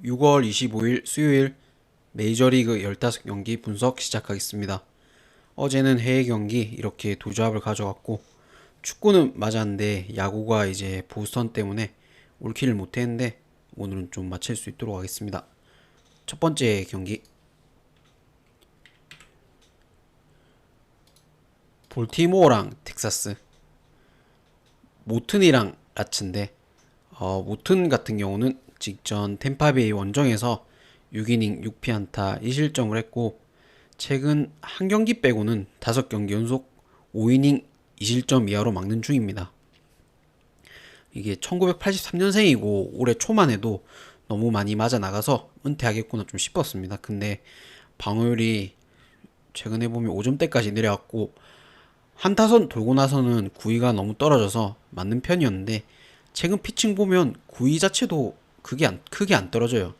6월 25일 수요일 메이저리그 15경기 분석 시작하겠습니다. 어제는 해외 경기 이렇게 두 조합을 가져갔고 축구는 맞았는데 야구가 이제 보스턴 때문에 올킬을 못했는데 오늘은 좀 맞힐 수 있도록 하겠습니다. 첫 번째 경기 볼티모어랑 텍사스. 모튼이랑 라츠인데 모튼 같은 경우는 직전 템파베이 원정에서 6이닝 6피안타 2실점을 했고 최근 한 경기 빼고는 5경기 연속 5이닝 2실점 이하로 막는 중입니다. 이게 1983년생이고 올해 초만 해도 너무 많이 맞아 나가서 은퇴하겠구나 좀 싶었습니다. 근데 방어율이 최근에 보면 5점대까지 내려왔고 한 타선 돌고 나서는 구위가 너무 떨어져서 맞는 편이었는데 최근 피칭 보면 구위 자체도 크게 안 떨어져요.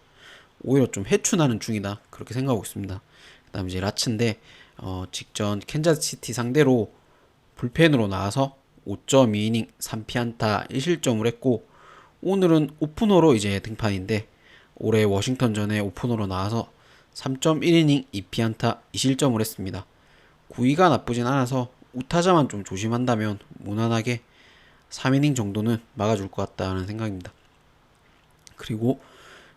오히려 좀 해추나는 중이다 그렇게 생각하고 있습니다. 그다음 이제 라츠인데 직전 캔자스시티 상대로 불펜으로 나와서 5.2이닝 3피안타 1실점을 했고 오늘은 오프너로 이제 등판인데 올해 워싱턴전에 오프너로 나와서 3.1이닝 2피안타 2실점을 했습니다. 구위가 나쁘진 않아서 우타자만 좀 조심한다면 무난하게 3이닝 정도는 막아줄 것 같다는 생각입니다. 그리고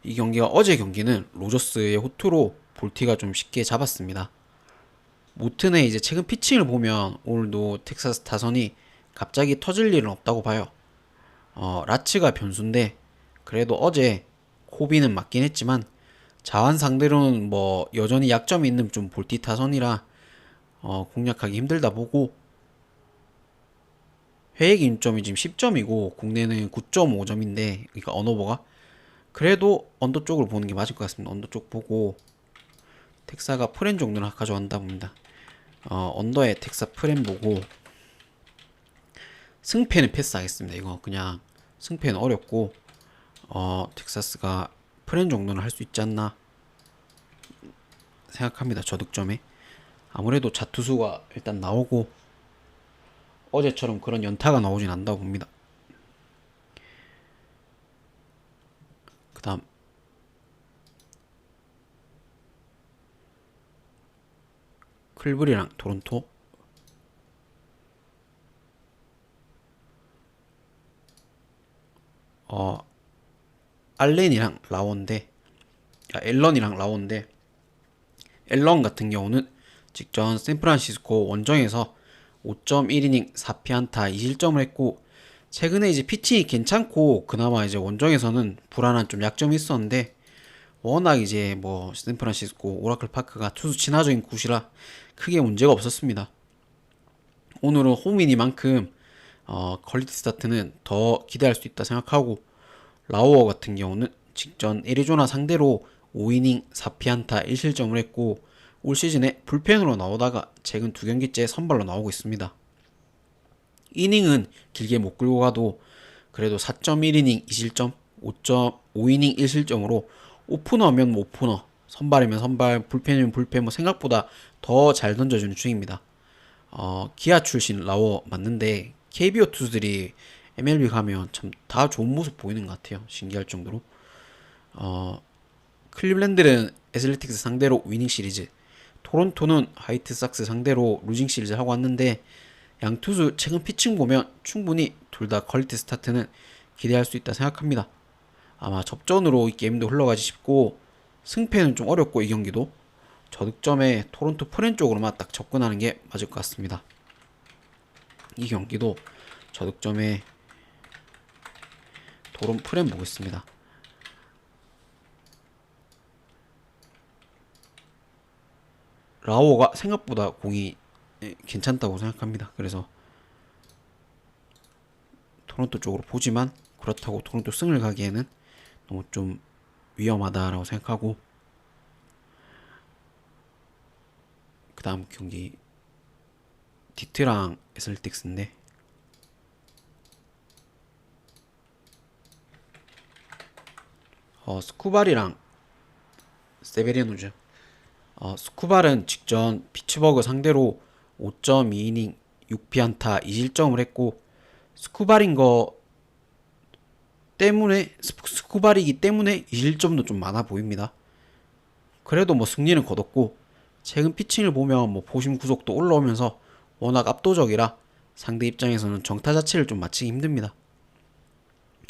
이 경기가 어제 경기는 로저스의 호투로 볼티가 좀 쉽게 잡았습니다. 모튼의 이제 최근 피칭을 보면 오늘도 텍사스 타선이 갑자기 터질 일은 없다고 봐요. 라츠가 변수인데 그래도 어제 코비는 맞긴 했지만 자완 상대로는 뭐 여전히 약점이 있는 좀 볼티 타선이라 공략하기 힘들다 보고 해외 기준점이 지금 10점이고 국내는 9.5점인데 그러니까 언어버가 그래도 언더 쪽을 보는 게 맞을 것 같습니다. 언더 쪽 보고 텍사가 프렌 정도는 가져간다 봅니다. 언더에 텍사 프렌 보고 승패는 패스하겠습니다. 이거 그냥 승패는 어렵고 텍사스가 프렌 정도는 할 수 있지 않나 생각합니다. 저득점에 아무래도 자투수가 일단 나오고 어제처럼 그런 연타가 나오진 않다고 봅니다. 그 다음 클브리랑 토론토. 어 알렌이랑 라원데 앨런이랑 라원데 앨런 같은 경우는 직전 샌프란시스코 원정에서 5.1이닝 4피안타 2실점을 했고 최근에 이제 피칭이 괜찮고 그나마 이제 원정에서는 불안한 좀 약점이 있었는데 워낙 이제 뭐 샌프란시스코 오라클 파크가 투수 친화적인 곳이라 크게 문제가 없었습니다. 오늘은 홈이니만큼 퀄리티 스타트는 더 기대할 수 있다 생각하고 라우어 같은 경우는 직전 애리조나 상대로 5이닝 4피안타 1실점을 했고 올 시즌에 불펜으로 나오다가 최근 두 경기째 선발로 나오고 있습니다. 이닝은 길게 못 끌고 가도 그래도 4.1이닝 2실점 5.5이닝 1실점으로 오프너면 뭐 오프너 선발이면 선발 불펜이면 불펜 뭐 생각보다 더 잘 던져주는 중입니다. 기아 출신 라워 맞는데 KBO 투수들이 MLB 가면 참 다 좋은 모습 보이는 것 같아요. 신기할 정도로. 클리블랜드는 애슬레틱스 상대로 위닝 시리즈, 토론토는 화이트삭스 상대로 루징 시리즈 하고 왔는데 양 투수 최근 피칭 보면 충분히 둘 다 퀄리티 스타트는 기대할 수 있다 생각합니다. 아마 접전으로 이 게임도 흘러가지 싶고 승패는 좀 어렵고 이 경기도 저득점에 토론토 프렌 쪽으로만 딱 접근하는 게 맞을 것 같습니다. 이 경기도 저득점에 토론 프렌 보겠습니다. 라오가 생각보다 공이 괜찮다고 생각합니다. 그래서 토론토 쪽으로 보지만 그렇다고 토론토 승을 가기에는 너무 좀 위험하다라고 생각하고 그 다음 경기 디트랑 애슬틱스인데 스쿠발이랑 세베리누즈. 스쿠발은 직전 피츠버그 상대로 5.2이닝 6피안타 2실점을 했고 스쿠발인 거 때문에 스쿠발이기 때문에 이 실점도 좀 많아 보입니다. 그래도 뭐 승리는 거뒀고 최근 피칭을 보면 뭐 포심 구속도 올라오면서 워낙 압도적이라 상대 입장에서는 정타 자체를 좀 맞히기 힘듭니다.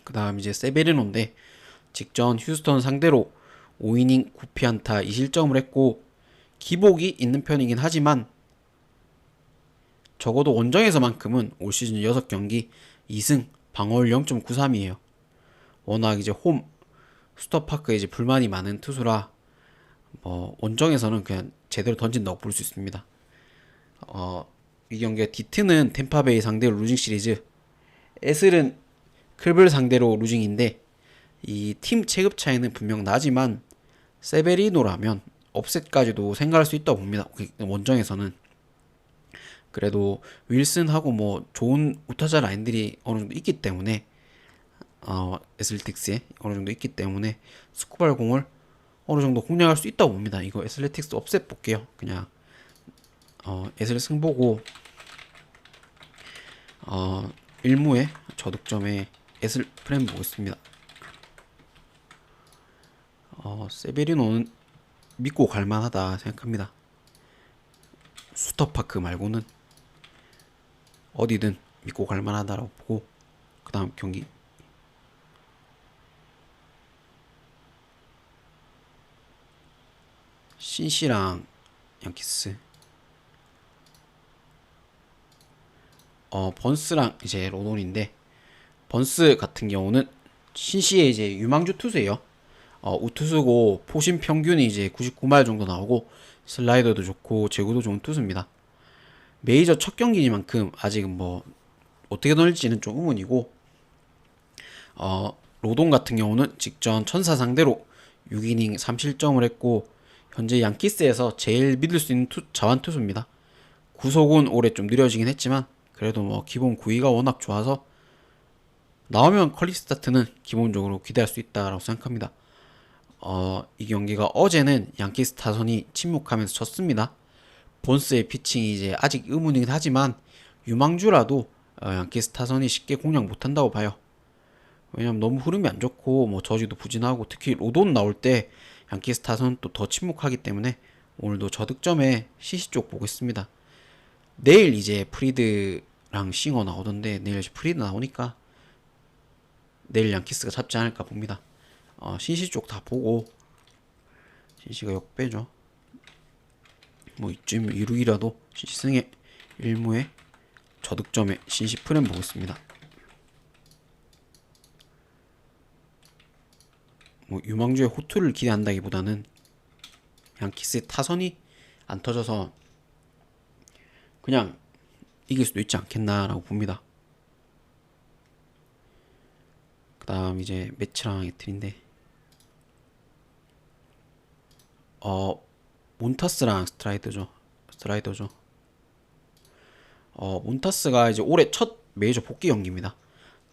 그 다음 이제 세베리노인데 직전 휴스턴 상대로 5이닝 9피안타 2실점을 했고 기복이 있는 편이긴 하지만 적어도 원정에서만큼은 올 시즌 6경기 2승 방어율 0.93이에요. 워낙 이제 홈 수터파크에 이제 불만이 많은 투수라 원정에서는 그냥 제대로 던진다고 볼 수 있습니다. 이 경기가 디트는 템파베이 상대로 루징 시리즈, 에슬은 클블 상대로 루징인데 이 팀 체급 차이는 분명 나지만 세베리노라면 업셋까지도 생각할 수 있다고 봅니다. 원정에서는. 그래도 윌슨하고 뭐 좋은 우타자 라인들이 어느 정도 있기 때문에 애슬틱스에 어느 정도 있기 때문에 스쿠발 공을 어느 정도 공략할 수 있다고 봅니다. 이거 애슬레틱스 업셋 볼게요. 그냥 애슬 승보고 1무에 저득점에 애슬 프레임 보겠습니다. 세베리노는 믿고 갈만하다 생각합니다. 수터파크 말고는 어디든 믿고 갈만하다라고 보고 그 다음 경기 신시랑 양키스 번스랑 이제 로돈인데 번스 같은 경우는 신시의 이제 유망주 투수예요. 우투수고 포심 평균이 이제 99마일 정도 나오고 슬라이더도 좋고 제구도 좋은 투수입니다. 메이저 첫 경기니만큼 아직은 뭐 어떻게 던질지는 좀 의문이고 로돈 같은 경우는 직전 천사 상대로 6이닝 3실점을 했고 현재 양키스에서 제일 믿을 수 있는 자완 투수입니다. 구속은 올해 좀 느려지긴 했지만 그래도 뭐 기본 구위가 워낙 좋아서 나오면 퀄리 스타트는 기본적으로 기대할 수 있다라고 생각합니다. 이 경기가 어제는 양키스 타선이 침묵하면서 졌습니다. 본스의 피칭이 이제 아직 의문이긴 하지만 유망주라도 양키스 타선이 쉽게 공략 못한다고 봐요. 왜냐면 너무 흐름이 안 좋고 뭐 저지도 부진하고 특히 로돈 나올 때 양키스 타선 또 더 침묵하기 때문에 오늘도 저득점에 CC 쪽 보겠습니다. 내일 이제 프리드랑 싱어 나오던데 내일 프리드 나오니까 내일 양키스가 잡지 않을까 봅니다. CC 쪽 다 보고 CC가 역배죠. 뭐 이쯤 이루기라도 CC 승에 1무에 저득점에 CC 프렘 보겠습니다. 뭐 유망주의 호투를 기대한다기보다는 양키스의 타선이 안 터져서 그냥 이길 수도 있지 않겠나라고 봅니다. 그 다음 이제 매치랑 애틀인데 몬타스랑 스트라이더죠. 몬타스가 이제 올해 첫 메이저 복귀 경기입니다.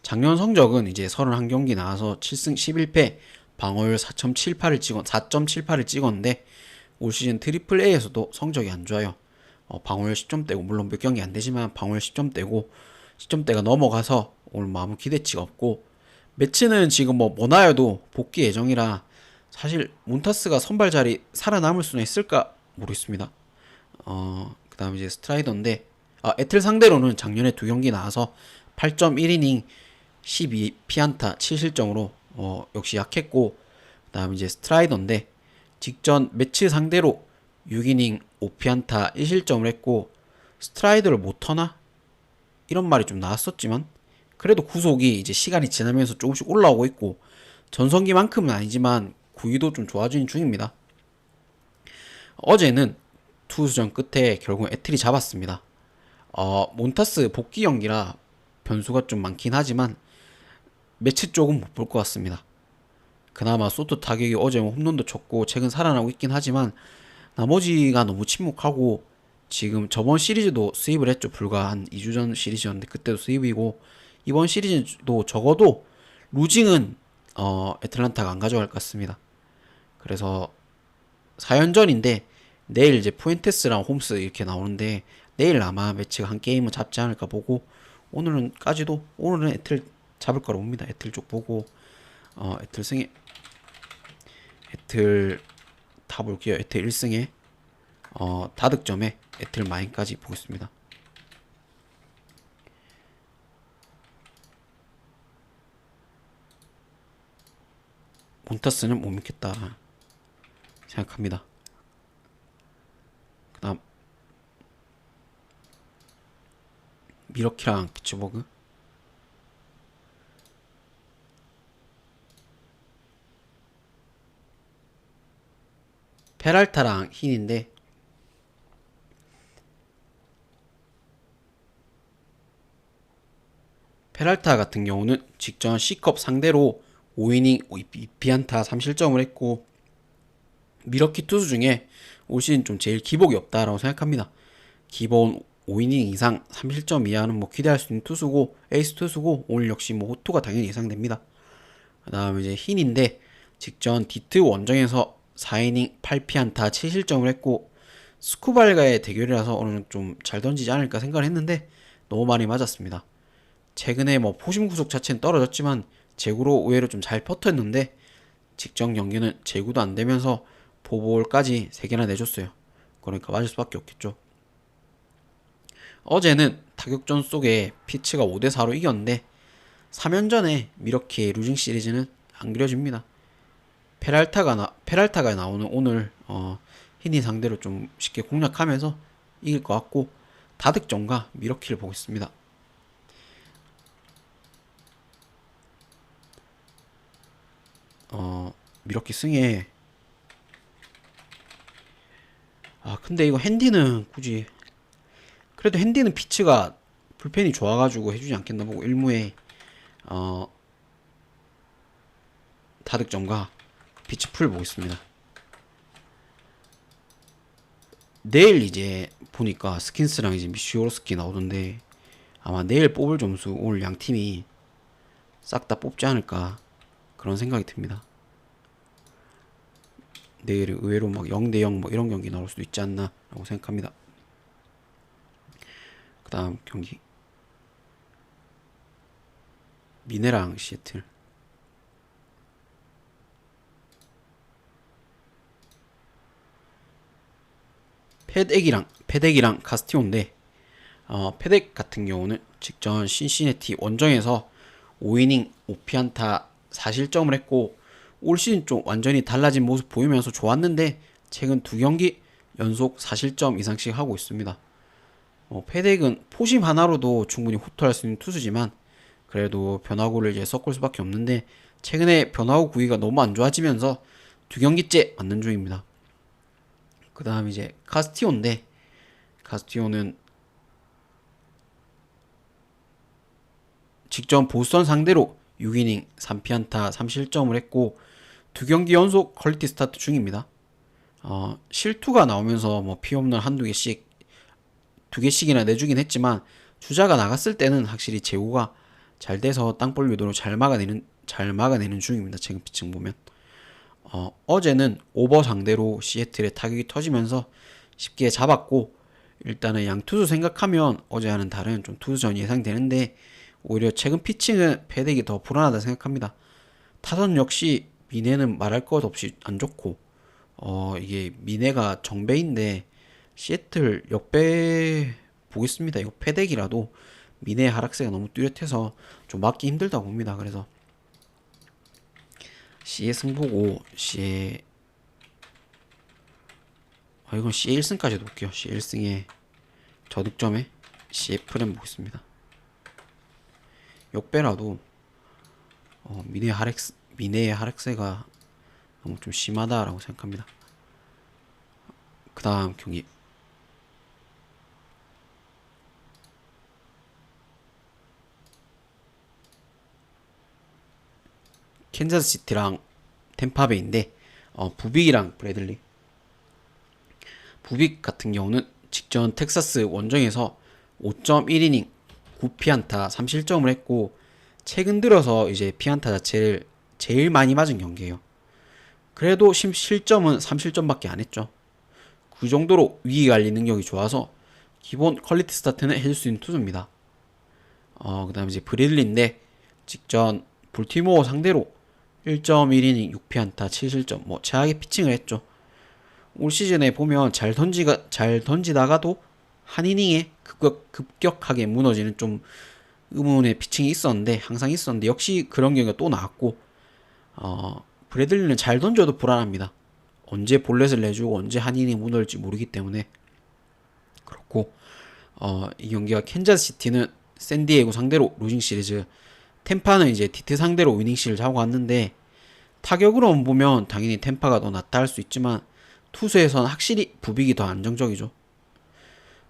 작년 성적은 이제 31경기 나와서 7승 11패 방어율 4.78을 찍었는데 올 시즌 트리플 A에서도 성적이 안 좋아요. 방어율 10점대고 물론 몇 경기 안 되지만 방어율 10점대고 10점대가 넘어가서 오늘 뭐 아무 기대치가 없고 매치는 지금 뭐 모나여도 복귀 예정이라 사실 몬타스가 선발 자리 살아남을 수는 있을까 모르겠습니다. 그 다음 이제 스트라이더인데 애틀 상대로는 작년에 2경기 나와서 8.1이닝 12피안타 7실점으로 역시 약했고 그 다음 이제 스트라이더인데 직전 매치 상대로 6이닝 5피안타 1실점을 했고 스트라이더를 못하나? 이런 말이 좀 나왔었지만 그래도 구속이 이제 시간이 지나면서 조금씩 올라오고 있고 전성기만큼은 아니지만 구위도 좀 좋아지는 중입니다. 어제는 투수전 끝에 결국 애틀이 잡았습니다. 몬타스 복귀 경기라 변수가 좀 많긴 하지만 매치 쪽은 못 볼 것 같습니다. 그나마 소토 타격이 어제 홈런도 쳤고 최근 살아나고 있긴 하지만 나머지가 너무 침묵하고 지금 저번 시리즈도 수입을 했죠. 불과 한 2주 전 시리즈였는데 그때도 수입이고 이번 시리즈도 적어도 루징은 애틀란타가 안 가져갈 것 같습니다. 그래서 4연전인데 내일 이제 푸엔테스랑 홈스 이렇게 나오는데 내일 아마 매치가 한 게임은 잡지 않을까 보고 오늘은 애틀 잡을 거라 봅니다. 애틀 쪽 보고 에틀 승에 에틀 다 볼게요. 에틀 1승에 다득점에 에틀 마인까지 보겠습니다. 몬타스는 못 믿겠다 생각합니다. 그 다음 미러키랑 피츠버그, 페랄타랑 흰인데 페랄타 같은 경우는 직전 C컵 상대로 5이닝 2피안타 3실점을 했고 미러키 투수 중에 올 시즌 좀 제일 기복이 없다라고 생각합니다. 기본 5이닝 이상 3실점 이하는 뭐 기대할 수 있는 투수고 에이스 투수고 오늘 역시 뭐 호투가 당연히 예상됩니다. 그 다음에 이제 흰인데 직전 디트 원정에서 4이닝 8피안타 7실점을 했고 스쿠발과의 대결이라서 오늘은 좀 잘 던지지 않을까 생각을 했는데 너무 많이 맞았습니다. 최근에 뭐 포심 구속 자체는 떨어졌지만 제구로 의외로 좀 잘 버텼는데 직전 경기는 제구도 안 되면서 포볼까지 3개나 내줬어요. 그러니까 맞을 수밖에 없겠죠. 어제는 타격전 속에 피츠가 5대4로 이겼는데 3연전에 미러키의 루징 시리즈는 안 그려집니다. 페랄타가 나오는 오늘 흰이 상대로 좀 쉽게 공략하면서 이길 것 같고 다득점과 미러키를 보겠습니다. 미러키 승에 근데 이거 핸디는 굳이 그래도 핸디는 피츠가 불펜이 좋아가지고 해주지 않겠나 보고 1무에 다득점과 피치 풀 보겠습니다. 내일 이제 보니까 스킨스랑 이제 미슈오로스키 나오던데 아마 내일 뽑을 점수 오늘 양 팀이 싹 다 뽑지 않을까 그런 생각이 듭니다. 내일 의외로 막 0대0 뭐 이런 경기 나올 수도 있지 않나 라고 생각합니다. 그 다음 경기 미네랑 시애틀. 패덱이랑 카스티오인데 패덱 같은 경우는 직전 신시내티 원정에서 5이닝 5피안타 4실점을 했고 올 시즌 좀 완전히 달라진 모습 보이면서 좋았는데 최근 2경기 연속 4실점 이상씩 하고 있습니다. 패덱은 포심 하나로도 충분히 호투할 수 있는 투수지만 그래도 변화구를 이제 섞을 수밖에 없는데 최근에 변화구 구위가 너무 안 좋아지면서 2경기째 맞는 중입니다. 그 다음 이제 카스티오인데 카스티오는 직전 보스턴 상대로 6이닝 3피안타 3실점을 했고 2경기 연속 퀄리티 스타트 중입니다. 실투가 나오면서 뭐 피홈런 한두 개씩 2개씩이나 내주긴 했지만 주자가 나갔을 때는 확실히 제구가 잘 돼서 땅볼 유도로 잘 막아내는 중입니다. 지금 피칭 보면 어제는 오버 상대로 시애틀의 타격이 터지면서 쉽게 잡았고 일단은 양 투수 생각하면 어제와는 다른 좀 투수전이 예상되는데 오히려 최근 피칭은 패덱이 더 불안하다 생각합니다. 타선 역시 미네는 말할 것 없이 안 좋고 이게 미네가 정배인데 시애틀 역배 보겠습니다. 이거 패덱이라도 미네의 하락세가 너무 뚜렷해서 좀 막기 힘들다고 봅니다. 그래서 C의 승보고 C의 이건 C의 1승까지 놓을게요. C의 1승에 저득점에 C의 프렘 보겠습니다. 역배라도 미네의 하락세가 너무 좀 심하다라고 생각합니다. 그 다음 경기 캔자스시티랑 템파베이인데 부빅이랑 브래들리. 부빅 같은 경우는 직전 텍사스 원정에서 5.1이닝 9피안타 3실점을 했고 최근 들어서 이제 피안타 자체를 제일 많이 맞은 경기예요. 그래도 실점은 3실점밖에 안 했죠. 그 정도로 위기관리 능력이 좋아서 기본 퀄리티 스타트는 해줄 수 있는 투수입니다. 그 다음에 이제 브래들리인데 직전 볼티모어 상대로 1.1이닝 6피안타 7실점 뭐 최악의 피칭을 했죠. 올 시즌에 보면 잘 던지다가도 한 이닝에 급격하게 무너지는 좀 의문의 피칭이 있었는데 항상 있었는데 역시 그런 경우가 또 나왔고 브래들리는 잘 던져도 불안합니다. 언제 볼넷을 내주고 언제 한 이닝 무너질지 모르기 때문에 그렇고 이 경기가 캔자스시티는 샌디에고 상대로 루징 시리즈, 템파는 이제 디트 상대로 위닝 시리즈 하고 왔는데 타격으로 보면 당연히 템파가 더 낫다 할 수 있지만 투수에서는 확실히 부빅이 더 안정적이죠.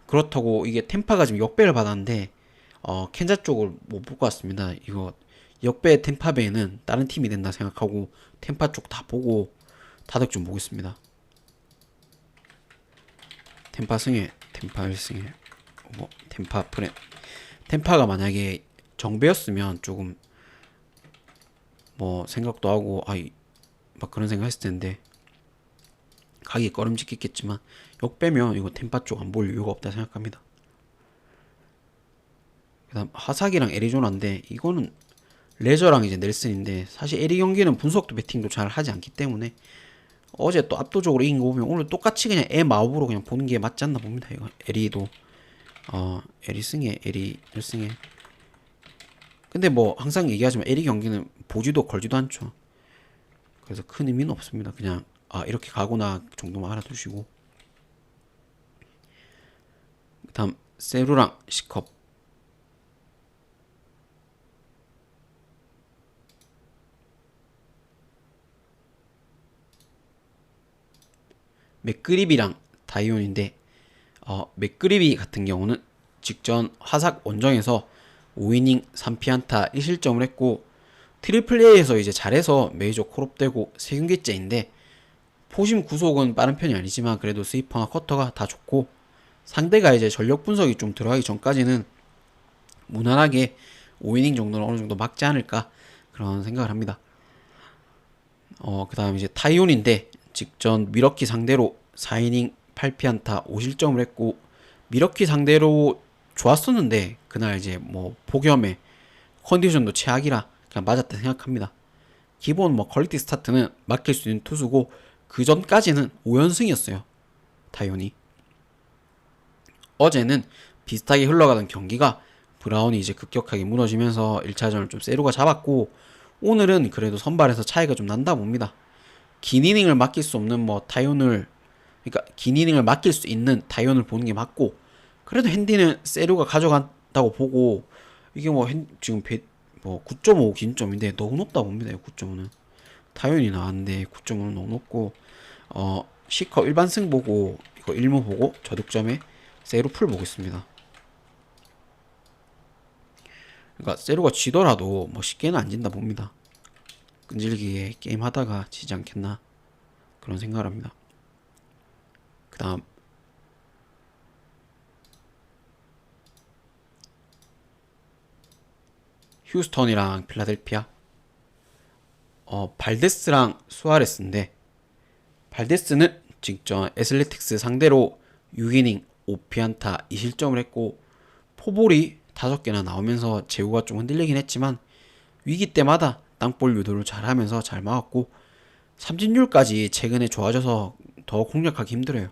그렇다고 이게 템파가 지금 역배를 받았는데 캔자 쪽을 못 볼 것 같습니다. 이거 역배 템파배는 다른 팀이 된다 생각하고 템파 쪽 다 보고 타격 좀 보겠습니다. 템파 승에 템파 1승에 템파 프렌 템파가 만약에 정배였으면 조금 뭐 생각도 하고 막 그런 생각 했을 텐데 가기 꺼름직했겠지만 역배면 이거 템파 쪽 안 볼 이유가 없다 생각합니다. 그다음 하삭이랑 애리조나인데 이거는 레저랑 이제 넬슨인데 사실 에리 경기는 분석도 배팅도 잘 하지 않기 때문에 어제 또 압도적으로 이긴 거 보면 오늘 똑같이 그냥 애 마법으로 그냥 보는 게 맞지 않나 봅니다. 이거 에리도 에리 승에 에리 1승에 근데 뭐 항상 얘기하지만 에리 경기는 보지도 걸지도 않죠. 그래서 큰 의미는 없습니다. 그냥 이렇게 가구나 정도만 알아두시고 다음 세루랑 시컵 맥그립이랑 다이온인데 맥그립이 같은 경우는 직전 화삭 원정에서 5이닝 3피안타 1실점을 했고 트리플 A에서 이제 잘해서 메이저 콜업되고 3경기째인데 포심 구속은 빠른 편이 아니지만 그래도 스위퍼나 커터가 다 좋고 상대가 이제 전력 분석이 좀 들어가기 전까지는 무난하게 5이닝 정도는 어느 정도 막지 않을까 그런 생각을 합니다. 그 다음 이제 타이온인데 직전 미러키 상대로 4이닝 8피안타 5실점을 했고 미러키 상대로 좋았었는데 그날 이제 뭐 폭염에 컨디션도 최악이라 그냥 맞았다 생각합니다. 기본 뭐 퀄리티 스타트는 맡길 수 있는 투수고 그 전까지는 5연승이었어요. 타이온이. 어제는 비슷하게 흘러가던 경기가 브라운이 이제 급격하게 무너지면서 1차전을 좀 세루가 잡았고 오늘은 그래도 선발에서 차이가 좀 난다 봅니다. 긴 이닝을 맡길 수 없는 뭐 타이온을 그러니까 긴 이닝을 맡길 수 있는 타이온을 보는 게 맞고 그래도 핸디는 세루가 가져간다고 보고 이게 뭐 지금 9.5 기준점인데 너무 높다 봅니다. 9.5는 타이온이 나왔는데 9.5는 너무 높고 시커 일반승 보고 이거 일무 보고 저득점에 세루 풀 보겠습니다. 그러니까 세루가 지더라도 뭐 쉽게는 안 진다 봅니다. 끈질기게 게임 하다가 지지 않겠나 그런 생각을 합니다. 그 다음 휴스턴이랑 필라델피아 발데스랑 수아레스인데 발데스는 직전 애슬레틱스 상대로 6이닝 5피안타 2실점을 했고 포볼이 5개나 나오면서 제구가 좀 흔들리긴 했지만 위기 때마다 땅볼 유도를 잘하면서 잘 막았고 삼진율까지 최근에 좋아져서 더 공략하기 힘들어요.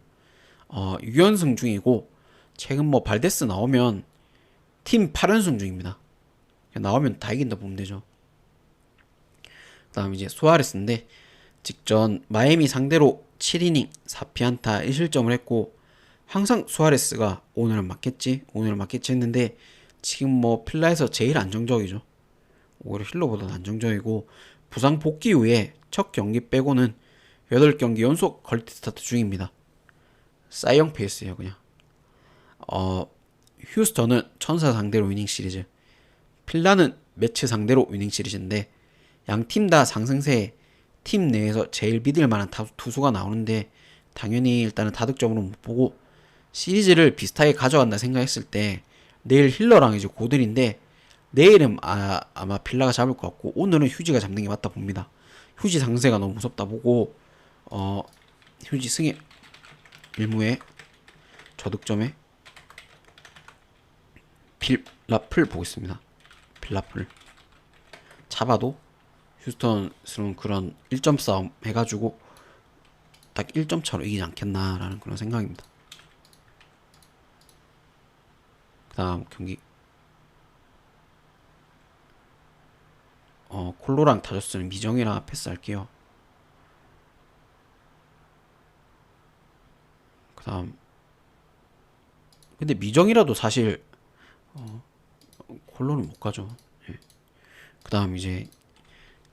6연승 중이고 최근 뭐 발데스 나오면 팀 8연승 중입니다. 나오면 다 이긴다 보면 되죠. 그 다음 이제 수아레스인데 직전 마이애미 상대로 7이닝 4피안타 1실점을 했고 항상 수아레스가 오늘은 맞겠지 했는데 지금 뭐 필라에서 제일 안정적이죠. 오히려 힐러보다 안정적이고 부상 복귀 후에 첫 경기 빼고는 8경기 연속 퀄리티 스타트 중입니다. 사이영 페이스예요 그냥. 휴스턴은 천사 상대로 위닝 시리즈, 필라는 매치 상대로 위닝 시리즈인데 양팀 다 상승세에 팀 내에서 제일 믿을 만한 투수가 나오는데 당연히 일단은 다득점으로 못 보고 시리즈를 비슷하게 가져간다 생각했을 때 내일 힐러랑 이제 고들인데 내일은 아마 필라가 잡을 것 같고 오늘은 휴지가 잡는 게 맞다 봅니다. 휴지 상세가 너무 무섭다 보고 휴지 승에 일무에 저득점에 필라플 보겠습니다. 필라플 잡아도 휴스턴스는 그런 1점 싸움 해가지고 딱 1점 차로 이기지 않겠나라는 그런 생각입니다. 그 다음 경기 콜로랑 다저스는 미정이라 패스할게요. 그 다음 근데 미정이라도 사실 콜로는 못 가죠. 예. 그 다음 이제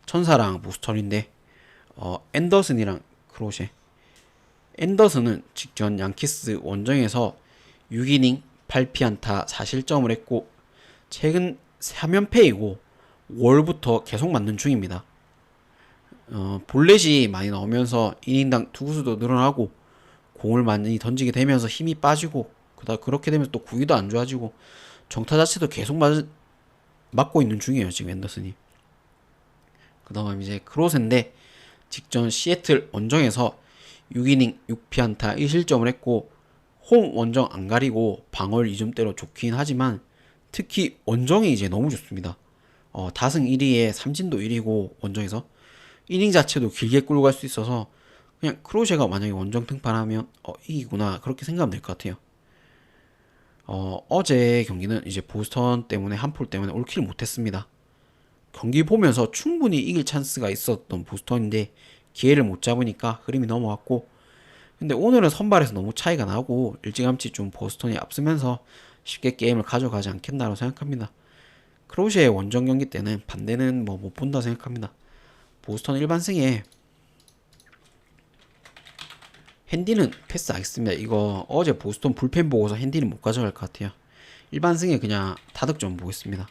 천사랑 보스턴인데 앤더슨이랑 크로셰. 앤더슨은 직전 양키스 원정에서 6이닝 8피안타 4실점을 했고 최근 3연패이고 5월부터 계속 맞는 중입니다. 볼넷이 많이 나오면서 이닝당 투구수도 늘어나고 공을 많이 던지게 되면서 힘이 빠지고 그렇게 되면 또 구위도 안 좋아지고 정타 자체도 계속 맞고 있는 중이에요 지금 앤더슨이. 그 다음 이제 크로스인데 직전 시애틀 원정에서 6이닝 6피안타 1실점을 했고 홈 원정 안 가리고 방어를 2점대로 좋긴 하지만 특히 원정이 이제 너무 좋습니다. 다승 1위에 삼진도 1위고 원정에서 이닝 자체도 길게 끌고 갈 수 있어서 그냥 크로셰가 만약에 원정 등판하면 이기구나 그렇게 생각하면 될 것 같아요. 어제 경기는 이제 보스턴 때문에 한 폴 때문에 올킬 못했습니다. 경기 보면서 충분히 이길 찬스가 있었던 보스턴인데 기회를 못 잡으니까 흐름이 넘어갔고 근데 오늘은 선발에서 너무 차이가 나고 일찌감치 좀 보스턴이 앞서면서 쉽게 게임을 가져가지 않겠나라고 생각합니다. 크로시의 원정 경기 때는 반대는 뭐 못 본다 생각합니다. 보스턴 일반승에 핸디는 패스하겠습니다. 이거 어제 보스턴 불펜 보고서 핸디는 못 가져갈 것 같아요. 일반승에 그냥 타득점 보겠습니다.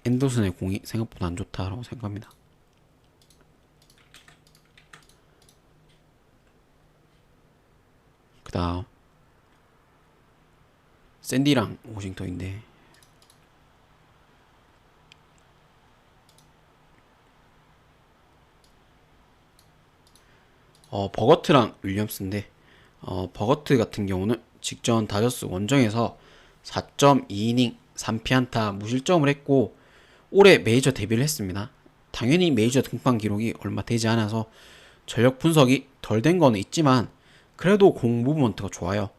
앤더슨의 공이 생각보다 안 좋다라고 생각합니다. 그 다음 샌디랑 워싱턴인데 버거트랑 윌리엄스인데 버거트 같은 경우는 직전 다저스 원정에서 4.2이닝 3피안타 무실점을 했고 올해 메이저 데뷔를 했습니다. 당연히 메이저 등판 기록이 얼마 되지 않아서 전력 분석이 덜 된 거는 있지만 그래도 공 무브먼트가 좋아요.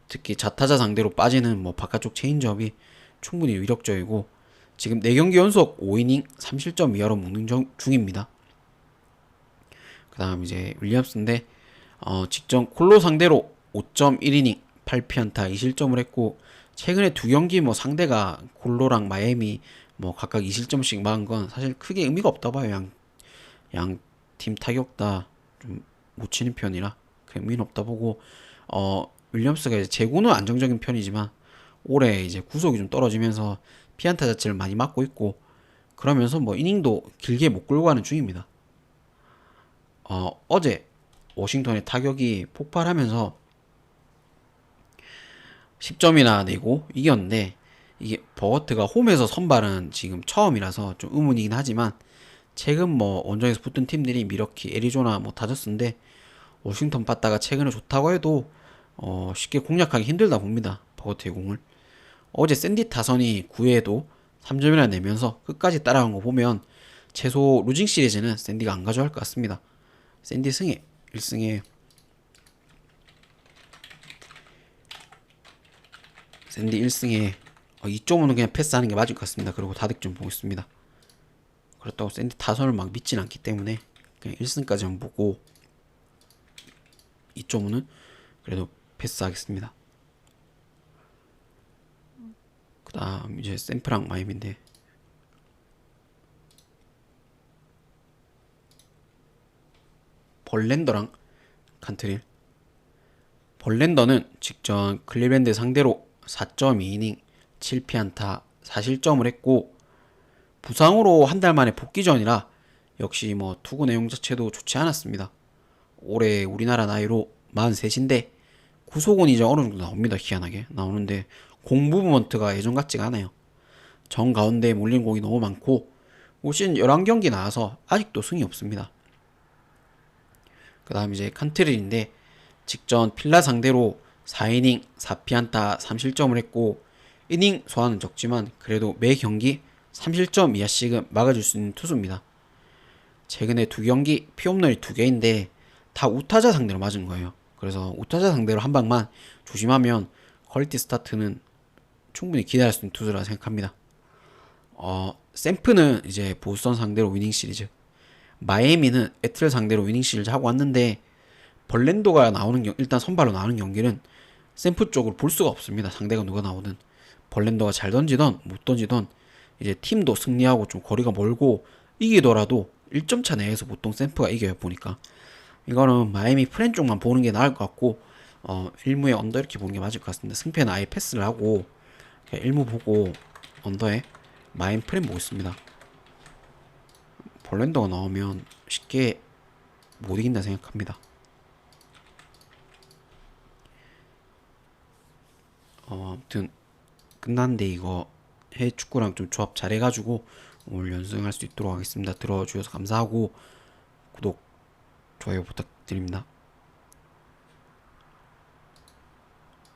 특히 자타자 상대로 빠지는 뭐 바깥쪽 체인지업이 충분히 위력적이고 지금 4경기 연속 5이닝 3실점 이하로 묶는 중입니다. 그 다음 이제 윌리엄스인데 직전 콜로 상대로 5.1이닝 8피안타 2실점을 했고 최근에 2경기 뭐 상대가 콜로랑 마이애미 뭐 각각 2실점씩 막은 건 사실 크게 의미가 없다 봐요. 양 팀 타격 다 좀 못 치는 편이라 그 의미는 없다 보고 윌리엄스가 이제 제구는 안정적인 편이지만 올해 이제 구속이 좀 떨어지면서 피안타 자체를 많이 맞고 있고 그러면서 뭐 이닝도 길게 못 끌고 가는 중입니다. 어제 워싱턴의 타격이 폭발하면서 10점이나 내고 이겼는데 이게 버거트가 홈에서 선발은 지금 처음이라서 좀 의문이긴 하지만 최근 뭐 원정에서 붙은 팀들이 미러키, 애리조나, 뭐 다저스인데 워싱턴 봤다가 최근에 좋다고 해도 쉽게 공략하기 힘들다 봅니다. 버거트의 공을. 어제 샌디 타선이 9회에도 3점이나 내면서 끝까지 따라간 거 보면 최소 루징 시리즈는 샌디가 안 가져갈 것 같습니다. 샌디 승에 1승에 샌디 1승에 2.5는 그냥 패스하는 게 맞을 것 같습니다. 그리고 다득점 보겠습니다. 그렇다고 샌디 타선을 막 믿진 않기 때문에 그냥 1승까지만 보고 2.5는 그래도 패스하겠습니다. 그 다음 이제 샘프랑 마임인데 벌랜더랑 칸트릴. 벌랜더는 직전 클리브랜드 상대로 4.2이닝 7피안타 4실점을 했고 부상으로 한 달 만에 복귀 전이라 역시 뭐 투구 내용 자체도 좋지 않았습니다. 올해 우리나라 나이로 43인데 구속은 이제 어느 정도 나옵니다. 희한하게 나오는데 공 무브먼트가 예전 같지가 않아요. 정 가운데 몰린 공이 너무 많고 올 시즌 11경기 나와서 아직도 승이 없습니다. 그 다음 이제 칸트릴인데 직전 필라 상대로 4이닝 4피안타 3실점을 했고 이닝 소화는 적지만 그래도 매 경기 3실점 이하씩은 막아줄 수 있는 투수입니다. 최근에 두 경기 피홈런이 두 개인데 다 우타자 상대로 맞은 거예요. 그래서 우타자 상대로 한 방만 조심하면 퀄리티 스타트는 충분히 기대할 수 있는 투수라 생각합니다. 샘프는 이제 보스턴 상대로 위닝 시리즈, 마이애미는 애틀 상대로 위닝 시리즈 하고 왔는데 벌랜도가 나오는 일단 선발로 나오는 경기는 샘프 쪽으로 볼 수가 없습니다. 상대가 누가 나오든 벌랜도가 잘 던지던 못 던지던 이제 팀도 승리하고 좀 거리가 멀고 이기더라도 1점 차 내에서 보통 샘프가 이겨요. 보니까 이거는 마이애미 프랜 쪽만 보는 게 나을 것 같고 1무에 언더 이렇게 보는 게 맞을 것 같습니다. 승패는 아예 패스를 하고 그냥 1무 보고 언더에 마이애미 프랜 보겠습니다. 벌랜더가 나오면 쉽게 못 이긴다 생각합니다. 아무튼 끝났는데 이거 해외 축구랑 좀 조합 잘해가지고 오늘 연승할 수 있도록 하겠습니다. 들어주셔서 감사하고 구독, 좋아요 부탁드립니다.